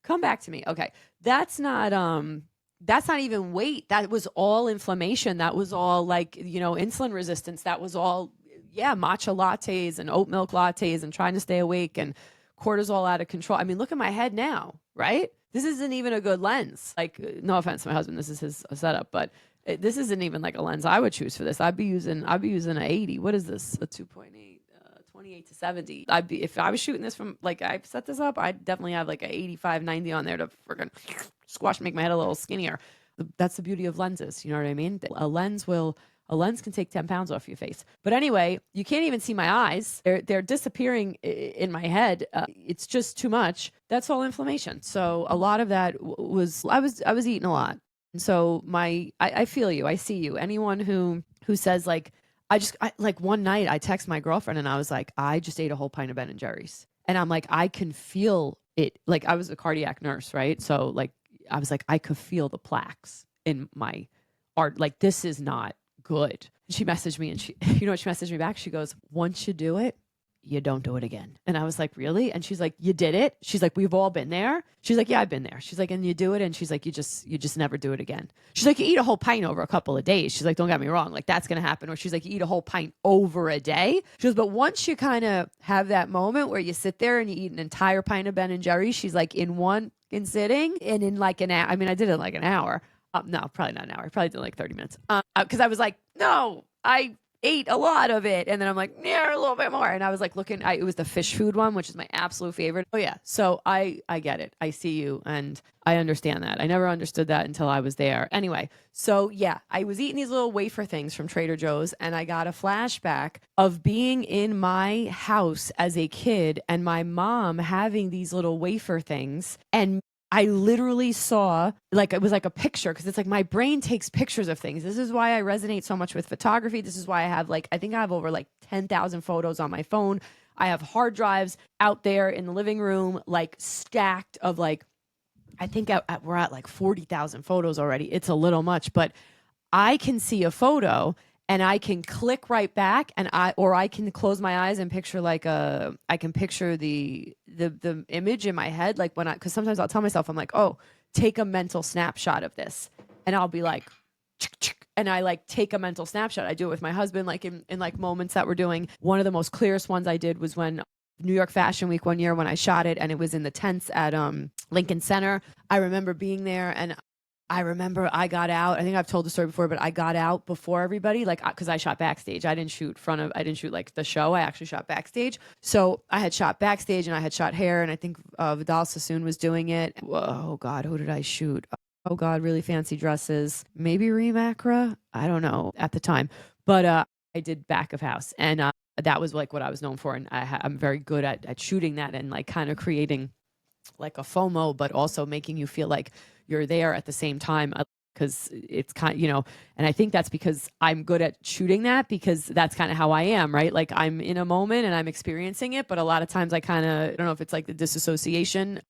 Come back to me. Okay. That's not. That's not even weight. That was all inflammation. That was all like, insulin resistance. That was all, yeah, matcha lattes and oat milk lattes and trying to stay awake and cortisol out of control. I mean, look at my head now, right? This isn't even a good lens. Like, no offense to my husband, this is his setup, but this isn't even like a lens I would choose for this. I'd be using an 80. What is this? A 2.8, 28 to 70. If I was shooting this from, like, I set this up, I'd definitely have like a 85, 90 on there to freaking squash, make my head a little skinnier. That's the beauty of lenses. You know what I mean? A lens can take 10 pounds off your face. But anyway, you can't even see my eyes. They're disappearing in my head. It's just too much. That's all inflammation. So a lot of that was, I was eating a lot. And so I feel you. I see you. Anyone who says like, like one night I text my girlfriend and I was like, I just ate a whole pint of Ben and Jerry's. And I'm like, I can feel it. Like, I was a cardiac nurse, right? So like, I was like, I could feel the plaques in my art. Like, this is not good. She messaged me and she messaged me back? She goes, once you do it, you don't do it again. And I was like, really? And she's like, you did it? She's like, we've all been there. She's like, yeah, I've been there. She's like, and you do it? And she's like, you just never do it again. She's like, you eat a whole pint over a couple of days. She's like, don't get me wrong. Like, that's going to happen. Or she's like, you eat a whole pint over a day. She goes, but once you kind of have that moment where you sit there and you eat an entire pint of Ben and Jerry's, she's like, in sitting and in like an hour. I mean, I did it in like an hour. No, probably not an hour. I probably did like 30 minutes. Because I was like, no, I ate a lot of it. And then I'm like, yeah, a little bit more. And I was like looking, it was the fish food one, which is my absolute favorite. Oh yeah. So I get it. I see you and I understand that. I never understood that until I was there. Anyway, so yeah, I was eating these little wafer things from Trader Joe's and I got a flashback of being in my house as a kid and my mom having these little wafer things, and I literally saw, like, it was like a picture, because it's like my brain takes pictures of things. This is why I resonate so much with photography. This is why I have I think I have over like 10,000 photos on my phone. I have hard drives out there in the living room, like stacked of like, I think we're at like 40,000 photos already. It's a little much, but I can see a photo and I can click right back and I can close my eyes and picture I can picture the image in my head. Like cause sometimes I'll tell myself, I'm like, oh, take a mental snapshot of this. And I'll be like, and I like take a mental snapshot. I do it with my husband, like in like moments that we're doing. One of the most clearest ones I did was when New York Fashion Week one year when I shot it and it was in the tents at Lincoln Center. I remember being there and I remember I got out. I think I've told the story before, but I got out before everybody, like, because I shot backstage. I didn't shoot like the show. I actually shot backstage. So I had shot backstage and I had shot hair, and I think Vidal Sassoon was doing it. Oh God, who did I shoot? Oh God, really fancy dresses. Maybe Reem Acra? I don't know at the time, but I did back of house, and that was like what I was known for, and I'm very good at shooting that and like kind of creating like a FOMO, but also making you feel like you're there at the same time, because it's kind of, and I think that's because I'm good at shooting that, because that's kind of how I am, right? Like I'm in a moment and I'm experiencing it, but a lot of times I don't know if it's like the disassociation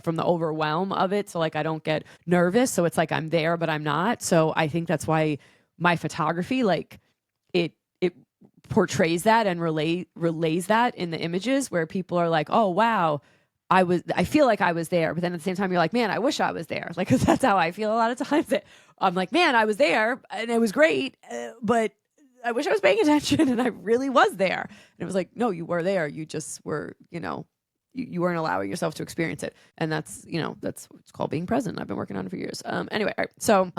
from the overwhelm of it. So like I don't get nervous. So it's like I'm there, but I'm not. So I think that's why my photography, like it portrays that and relays that in the images where people are like, oh wow, I feel like I was there. But then at the same time, you're like, man, I wish I was there. Like, cause that's how I feel a lot of times. I'm like, man, I was there and it was great. But I wish I was paying attention and I really was there. And it was like, no, you were there. You just were, you weren't allowing yourself to experience it. And that's it's called being present. I've been working on it for years. Anyway, all right. So,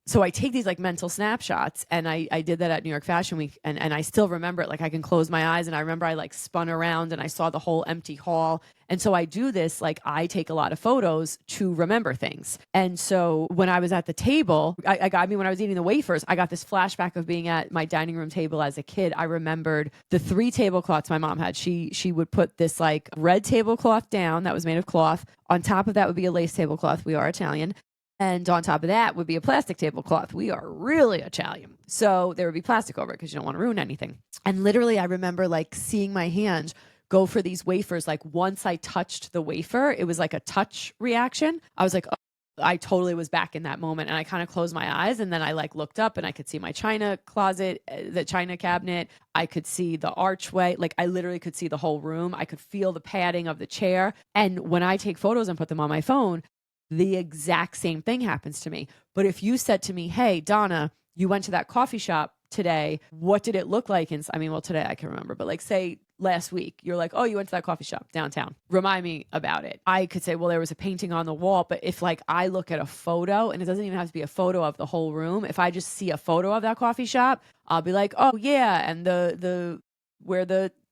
so I take these like mental snapshots, and I did that at New York Fashion Week, and I still remember it. Like I can close my eyes and I remember I like spun around and I saw the whole empty hall. And so I do this, like I take a lot of photos to remember things. And so when I was at the table, when I was eating the wafers, I got this flashback of being at my dining room table as a kid. I remembered the 3 tablecloths my mom had. She would put this like red tablecloth down that was made of cloth. On top of that would be a lace tablecloth. We are Italian. And on top of that would be a plastic tablecloth. We are really Italian. So there would be plastic over it because you don't want to ruin anything. And literally, I remember like seeing my hand go for these wafers. Like once I touched the wafer, it was like a touch reaction. I was like, oh, I totally was back in that moment. And I kind of closed my eyes and then I like looked up and I could see my china closet, the china cabinet. I could see the archway. Like I literally could see the whole room. I could feel the padding of the chair. And when I take photos and put them on my phone, the exact same thing happens to me. But if you said to me, hey, Donna, you went to that coffee shop today. What did it look like? And well, today I can remember, but like say last week, you're like, oh, you went to that coffee shop downtown. Remind me about it. I could say, well, there was a painting on the wall. But if like I look at a photo, and it doesn't even have to be a photo of the whole room. If I just see a photo of that coffee shop, I'll be like, oh yeah. And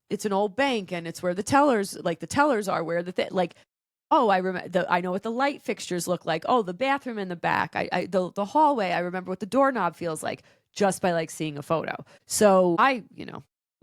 it's an old bank and it's where the tellers are, where oh, I know what the light fixtures look like. Oh, the bathroom in the back. The hallway. I remember what the doorknob feels like just by like seeing a photo. So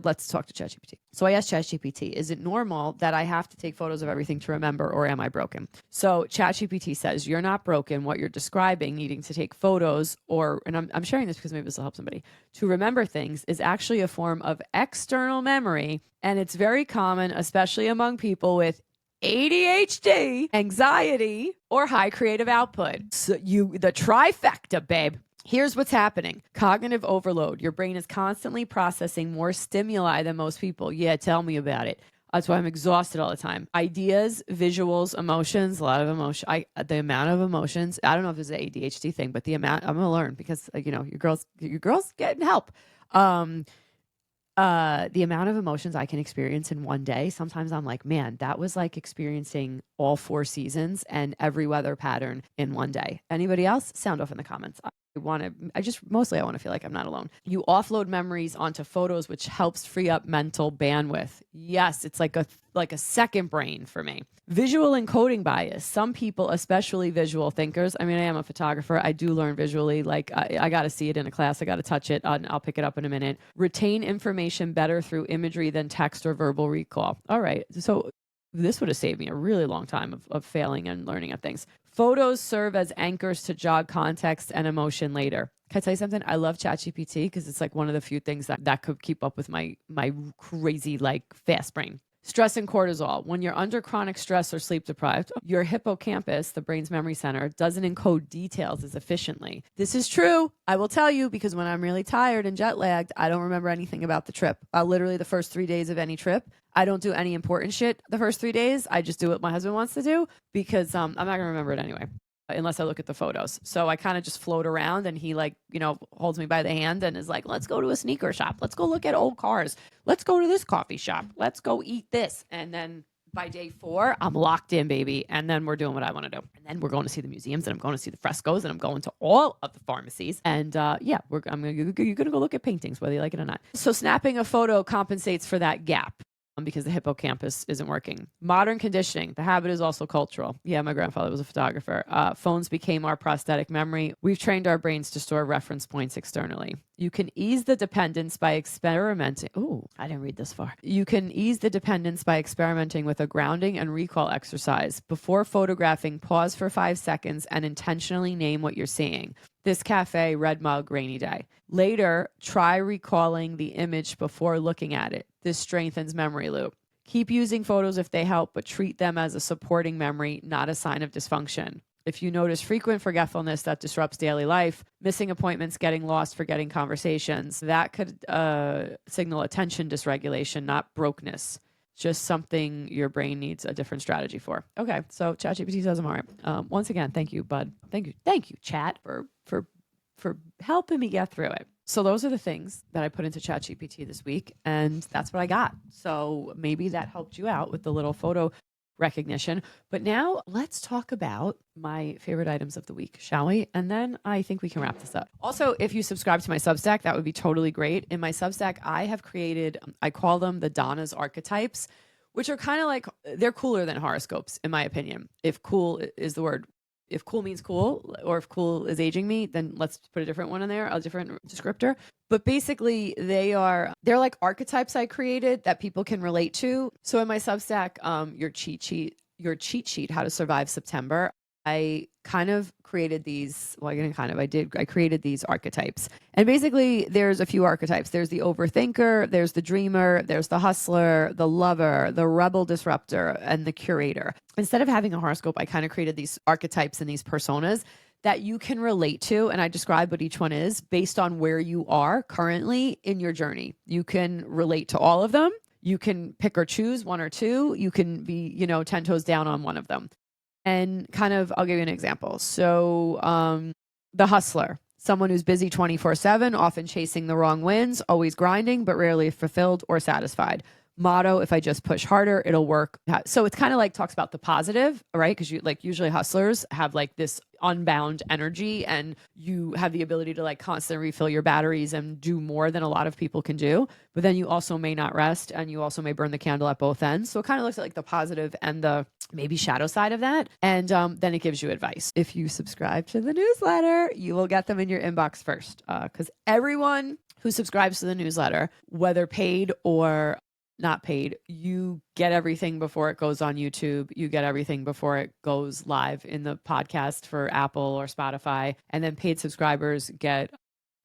let's talk to ChatGPT. So I asked ChatGPT, is it normal that I have to take photos of everything to remember, or am I broken? So ChatGPT says, you're not broken. What you're describing, needing to take photos, and I'm sharing this because maybe this will help somebody, to remember things is actually a form of external memory. And it's very common, especially among people with ADHD, anxiety, or high creative output. So the trifecta, babe. Here's what's happening. Cognitive overload. Your brain is constantly processing more stimuli than most people. Yeah, tell me about it. That's why I'm exhausted all the time. Ideas, visuals, emotions, a lot of emotion. The amount of emotions, I don't know if it's an ADHD thing, but the amount, I'm going to learn because, your girl's getting help. The amount of emotions I can experience in one day, sometimes I'm like, man, that was like experiencing all 4 seasons and every weather pattern in one day. Anybody else? Sound off in the comments. I want to feel like I'm not alone. You offload memories onto photos, which helps free up mental bandwidth. Yes, it's like a second brain for me. Visual encoding bias. Some people, especially visual thinkers. I mean, I am a photographer. I do learn visually. Like I got to see it in a class. I got to touch it. I'll pick it up in a minute. Retain information better through imagery than text or verbal recall. All right. So this would have saved me a really long time of failing and learning at things. Photos serve as anchors to jog context and emotion later. Can I tell you something? I love ChatGPT because it's like one of the few things that could keep up with my crazy, like fast brain. Stress and cortisol. When you're under chronic stress or sleep deprived, your hippocampus, the brain's memory center, doesn't encode details as efficiently. This is true. I will tell you, because when I'm really tired and jet lagged, I don't remember anything about the trip. Literally the first 3 days of any trip, I don't do any important shit the first 3 days. I just do what my husband wants to do because I'm not going to remember it anyway, unless I look at the photos. So I kind of just float around and he holds me by the hand and is like, let's go to a sneaker shop. Let's go look at old cars. Let's go to this coffee shop. Let's go eat this. And then by day 4, I'm locked in, baby. And then we're doing what I want to do. And then we're going to see the museums and I'm going to see the frescoes and I'm going to all of the pharmacies. And you're going to go look at paintings, whether you like it or not. So snapping a photo compensates for that gap. Because the hippocampus isn't working. Modern conditioning. The habit is also cultural. Yeah, my grandfather was a photographer. Phones became our prosthetic memory. We've trained our brains to store reference points externally. You can ease the dependence by experimenting. Ooh, I didn't read this far. You can ease the dependence by experimenting with a grounding and recall exercise. Before photographing, pause for 5 seconds and intentionally name what you're seeing. This cafe, red mug, rainy day. Later, try recalling the image before looking at it. This strengthens memory loop. Keep using photos if they help, but treat them as a supporting memory, not a sign of dysfunction. If you notice frequent forgetfulness that disrupts daily life, missing appointments, getting lost, forgetting conversations, that could signal attention dysregulation, not brokenness. Just something your brain needs a different strategy for. Okay, so ChatGPT says I'm all right. Once again, thank you, bud. Thank you, Chat, for helping me get through it. So those are the things that I put into ChatGPT this week, and that's what I got. So maybe that helped you out with the little photo recognition. But now let's talk about my favorite items of the week, shall we? And then I think we can wrap this up. Also, if you subscribe to my Substack, that would be totally great. In my Substack, I have created, I call them the Donna's archetypes, which are kind of like, they're cooler than horoscopes, in my opinion. If cool is the word. If cool means cool, or if cool is aging me, then let's put a different one in there, a different descriptor. But basically, they're like archetypes I created that people can relate to. So in my Substack, your cheat sheet, how to survive September, I kind of created these. Well, I created these archetypes. And basically, there's a few archetypes. There's the overthinker, there's the dreamer, there's the hustler, the lover, the rebel disruptor, and the curator. Instead of having a horoscope, I kind of created these archetypes and these personas that you can relate to. And I describe what each one is based on where you are currently in your journey. You can relate to all of them. You can pick or choose one or two. You can be, 10 toes down on one of them. And kind of, I'll give you an example. So the hustler, someone who's busy 24/7, often chasing the wrong wins, always grinding, but rarely fulfilled or satisfied. Motto, if I just push harder, it'll work. So it's kind of like talks about the positive, right? Because usually hustlers have like this unbound energy, and you have the ability to like constantly refill your batteries and do more than a lot of people can do. But then you also may not rest, and you also may burn the candle at both ends. So it kind of looks at like the positive and the maybe shadow side of that. And then it gives you advice. If you subscribe to the newsletter, you will get them in your inbox first. Because everyone who subscribes to the newsletter, whether paid or not paid, you get everything before it goes on YouTube. You get everything before it goes live in the podcast for Apple or Spotify. And then paid subscribers get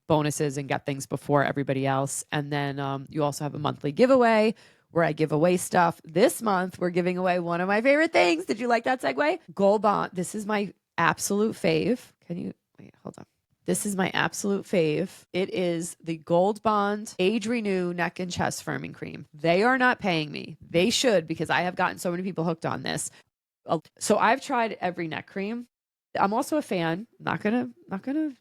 bonuses and get things before everybody else. And then you also have a monthly giveaway where I give away stuff. This month, we're giving away one of my favorite things. Did you like that segue? Gold Bond. This is my absolute fave. Hold on. This is my absolute fave. It is the Gold Bond Age Renew Neck and Chest Firming Cream. They are not paying me. They should, because I have gotten so many people hooked on this. So I've tried every neck cream. I'm also a fan, not gonna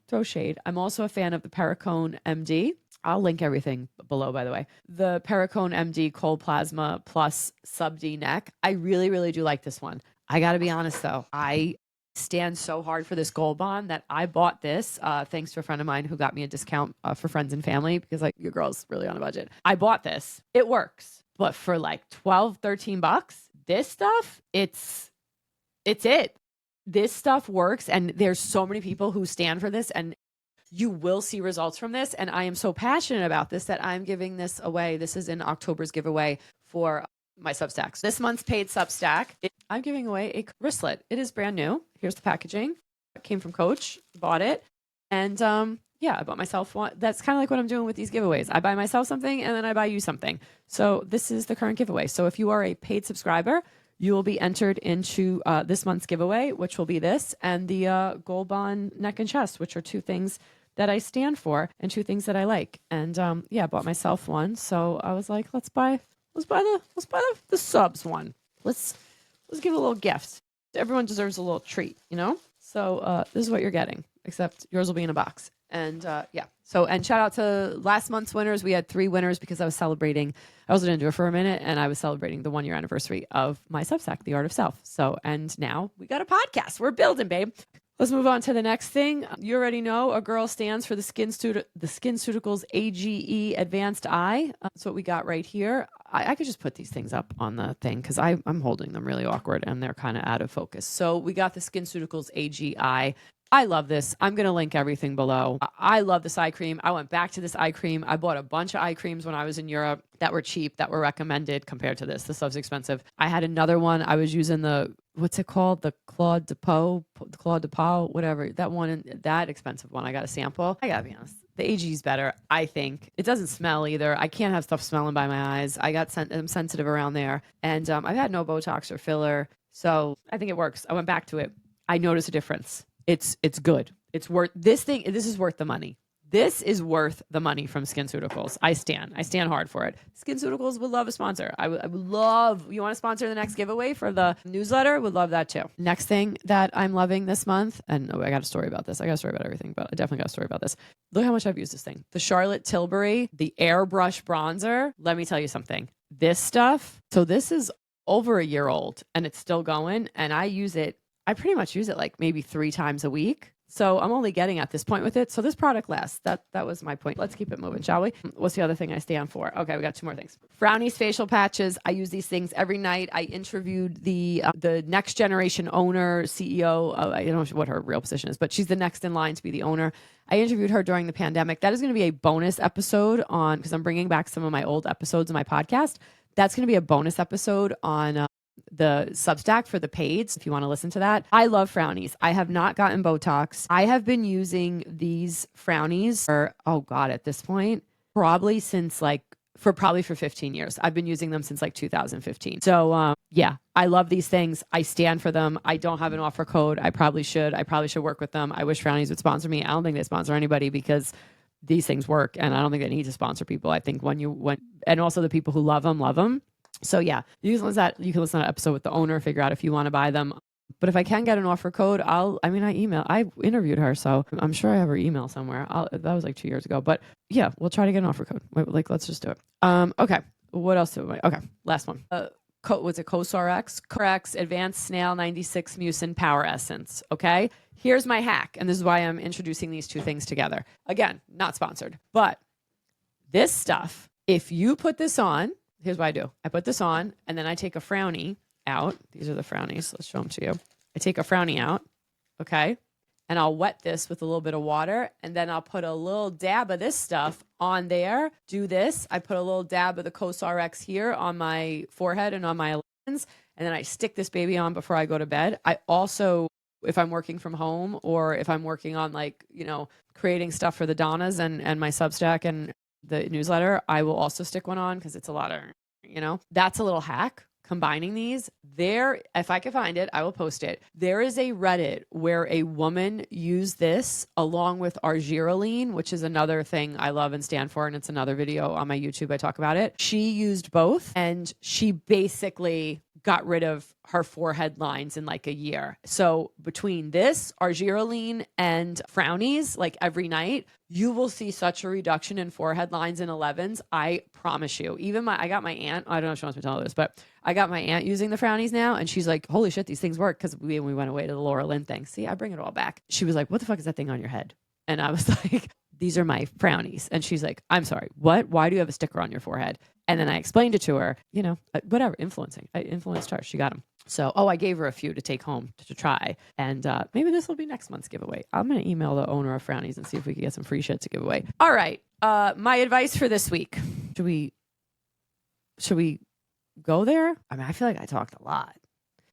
throw shade. I'm also a fan of the Perricone MD. I'll link everything below, by the way. The Perricone MD Cold Plasma Plus Sub D Neck. I really, really do like this one. I gotta be honest though. I stand so hard for this Gold Bond that I bought this thanks to a friend of mine who got me a discount for friends and family, because like, your girl's really on a budget. I bought this. It works. But for like 12, 13 bucks, this stuff, it's it. This stuff works, and there's so many people who stand for this, and you will see results from this. And I am so passionate about this that I'm giving this away. This is in October's giveaway for my Substacks. This month's paid Substack, I'm giving away a wristlet. It is brand new. Here's the packaging. It came from Coach. Bought it. And I bought myself one. That's kind of like what I'm doing with these giveaways. I buy myself something, and then I buy you something. So this is the current giveaway. So if you are a paid subscriber, you will be entered into this month's giveaway, which will be this, and the Gold Bond Neck and Chest, which are two things that I stand for and two things that I like. And I bought myself one. So I was like, let's buy the subs one. Let's give a little gift. Everyone deserves a little treat, So this is what you're getting, except yours will be in a box. And and shout out to last month's winners. We had 3 winners because I was celebrating. I was going to do it for a minute, and I was celebrating the 1-year anniversary of my Substack, The Art of Self. So, and now we got a podcast. We're building, babe. Let's move on to the next thing. You already know a girl stands for the SkinCeuticals AGE Advanced Eye. That's what we got right here. I could just put these things up on the thing because I'm holding them really awkward and they're kind of out of focus. So we got the SkinCeuticals AG Eye. I love this. I'm going to link everything below. I love this eye cream. I went back to this eye cream. I bought a bunch of eye creams when I was in Europe that were cheap, that were recommended compared to this. This stuff's expensive. I had another one. I was using what's it called? The Claude de Pau, whatever. That one, that expensive one. I got a sample. I got to be honest. The AG is better, I think. It doesn't smell either. I can't have stuff smelling by my eyes. I'm sensitive around there. And I've had no Botox or filler. So I think it works. I went back to it. I noticed a difference. It's good. It's worth this is worth the money. This is worth the money from SkinCeuticals. I stand hard for it. SkinCeuticals would love a sponsor. I would love, you want to sponsor the next giveaway for the newsletter? Would love that too. Next thing that I'm loving this month, and I got a story about this. I got a story about everything, but I definitely got a story about this. Look how much I've used this thing. The Charlotte Tilbury, the Airbrush Bronzer. Let me tell you something. This stuff, so this is over a year old and it's still going, and I pretty much use it like maybe 3 times a week. So I'm only getting at this point with it. So this product lasts. That was my point. Let's keep it moving, shall we? What's the other thing I stand for? Okay, we got 2 more things. Frownies facial patches. I use these things every night. I interviewed the next generation owner, CEO. I don't know what her real position is, but she's the next in line to be the owner. I interviewed her during the pandemic. That is going to be a bonus episode on, because I'm bringing back some of my old episodes of my podcast. That's going to be a bonus episode on the Substack for the paids, if you want to listen to that. I love Frownies. I have not gotten Botox. I have been using these Frownies for, oh God, at this point, probably for 15 years. I've been using them since like 2015. So yeah, I love these things. I stand for them. I don't have an offer code. I probably should work with them. I wish Frownies would sponsor me. I don't think they sponsor anybody because these things work, and I don't think they need to sponsor people. I think and also the people who love them. So yeah, you can listen to that episode with the owner, figure out if you want to buy them. But if I can get an offer code, I interviewed her, so I'm sure I have her email somewhere. That was like 2 years ago, but yeah, we'll try to get an offer code. Let's just do it. Okay. What else okay. Last one. Was it COSRX? COSRX Advanced Snail 96 Mucin Power Essence. Okay. Here's my hack. And this is why I'm introducing these 2 things together. Again, not sponsored, but this stuff, if you put this on, here's what I do. I put this on and then I take a Frownie out. These are the Frownies. Let's show them to you. I take a Frownie out. Okay. And I'll wet this with a little bit of water. And then I'll put a little dab of this stuff on there. Do this. I put a little dab of the COSRX here on my forehead and on my lens. And then I stick this baby on before I go to bed. I also, if I'm working from home or if I'm working on creating stuff for the Donnas and my Substack and the newsletter, I will also stick one on because it's a lot of, that's a little hack. Combining these there, if I can find it, I will post it. There is a Reddit where a woman used this along with argireline, which is another thing I love and stand for. And it's another video on my YouTube. I talk about it. She used both and she basically got rid of her forehead lines in like a year. So between this, argireline, and Frownies, like every night, you will see such a reduction in forehead lines and 11s. I promise you. I got my aunt, I don't know if she wants me to tell her this, but I got my aunt using the Frownies now. And she's like, holy shit, these things work. Because we went away to the Laura Lynne thing. See, I bring it all back. She was like, what the fuck is that thing on your head? And I was like, these are my Frownies. And she's like, I'm sorry, what? Why do you have a sticker on your forehead? And then I explained it to her, whatever, influencing. I influenced her. She got them. So, I gave her a few to take home to try. And maybe this will be next month's giveaway. I'm going to email the owner of Frownies and see if we can get some free shit to give away. All right. My advice for this week. Should we go there? I mean, I feel like I talked a lot.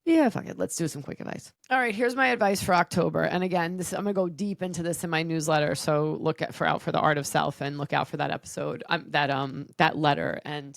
Yeah, fuck it. Let's do some quick advice. All right, here's my advice for October. And again, I'm gonna go deep into this in my newsletter. So look out for the Art of Self and look out for that episode, that letter, and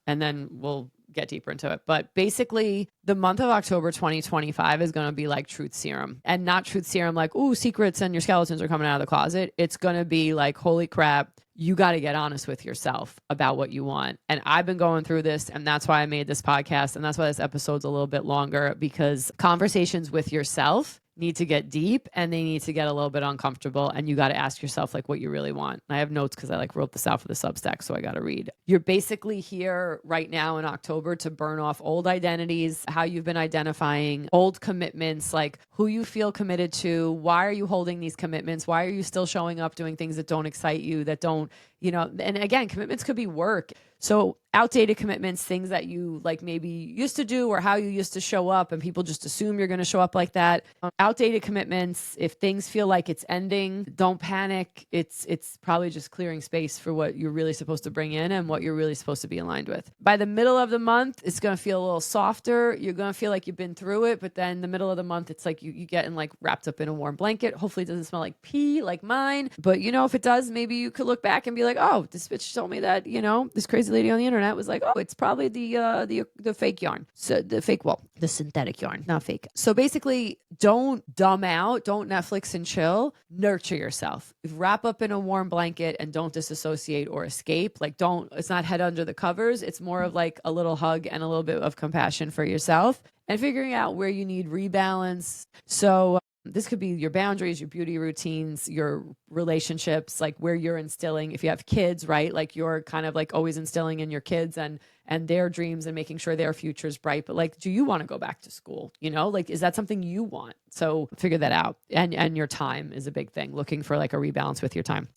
and then we'll get deeper into it. But basically, the month of October 2025 is going to be like truth serum, and not truth serum like, ooh, secrets and your skeletons are coming out of the closet. It's going to be like, holy crap, you got to get honest with yourself about what you want. And I've been going through this, and that's why I made this podcast. And that's why this episode's a little bit longer, because conversations with yourself need to get deep and they need to get a little bit uncomfortable. And you got to ask yourself like what you really want. And I have notes because I wrote this out for the Substack. So I got to read. You're basically here right now in October to burn off old identities, how you've been identifying old commitments, like who you feel committed to. Why are you holding these commitments? Why are you still showing up doing things that don't excite you, that don't you know, and again, commitments could be work. So outdated commitments, things that you like maybe used to do or how you used to show up, and people just assume you're going to show up like that. Outdated commitments, if things feel like it's ending, don't panic. It's probably just clearing space for what you're really supposed to bring in and what you're really supposed to be aligned with. By the middle of the month, it's going to feel a little softer. You're going to feel like you've been through it, but then the middle of the month, it's like you getting like wrapped up in a warm blanket. Hopefully it doesn't smell like pee like mine, but you know, if it does, maybe you could look back and be like, oh, this bitch told me that, you know, this crazy lady on the internet was like, oh, it's probably the fake yarn. So the fake, well, the synthetic yarn, not fake. So basically, don't dumb out, don't Netflix and chill, nurture yourself. Wrap up in a warm blanket and don't disassociate or escape. Like it's not head under the covers. It's more of like a little hug and a little bit of compassion for yourself and figuring out where you need rebalance. So this could be your boundaries, your beauty routines, your relationships, like where you're instilling, if you have kids, right? Like you're kind of like always instilling in your kids and their dreams and making sure their future is bright. But like, do you want to go back to school? You know, like, is that something you want? So figure that out. And your time is a big thing, looking for like a rebalance with your time.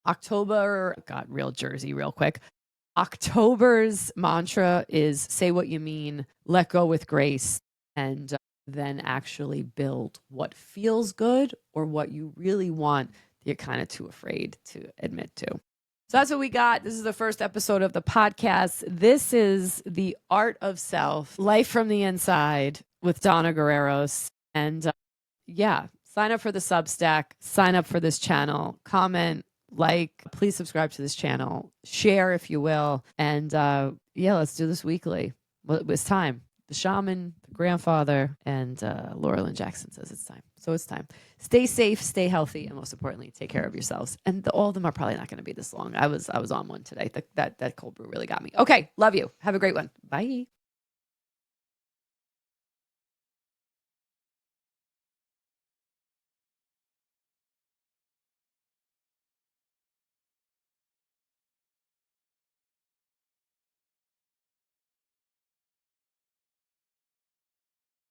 October, got real Jersey real quick. October's mantra is say what you mean, let go with grace, and then actually build what feels good or what you really want that you're kind of too afraid to admit to. So that's what we got. This is the first episode of the podcast. This is The Art of Self, Life from the Inside with Donna Guerreros. And yeah, sign up for the Substack, sign up for this channel, comment, like, please subscribe to this channel, share if you will. And yeah, let's do this weekly. Well, it was time. The shaman, the grandfather, and Laura Lynne Jackson says it's time. So it's time. Stay safe, stay healthy, and most importantly, take care of yourselves. And all of them are probably not going to be this long. I was on one today. That cold brew really got me. Okay, love you. Have a great one. Bye.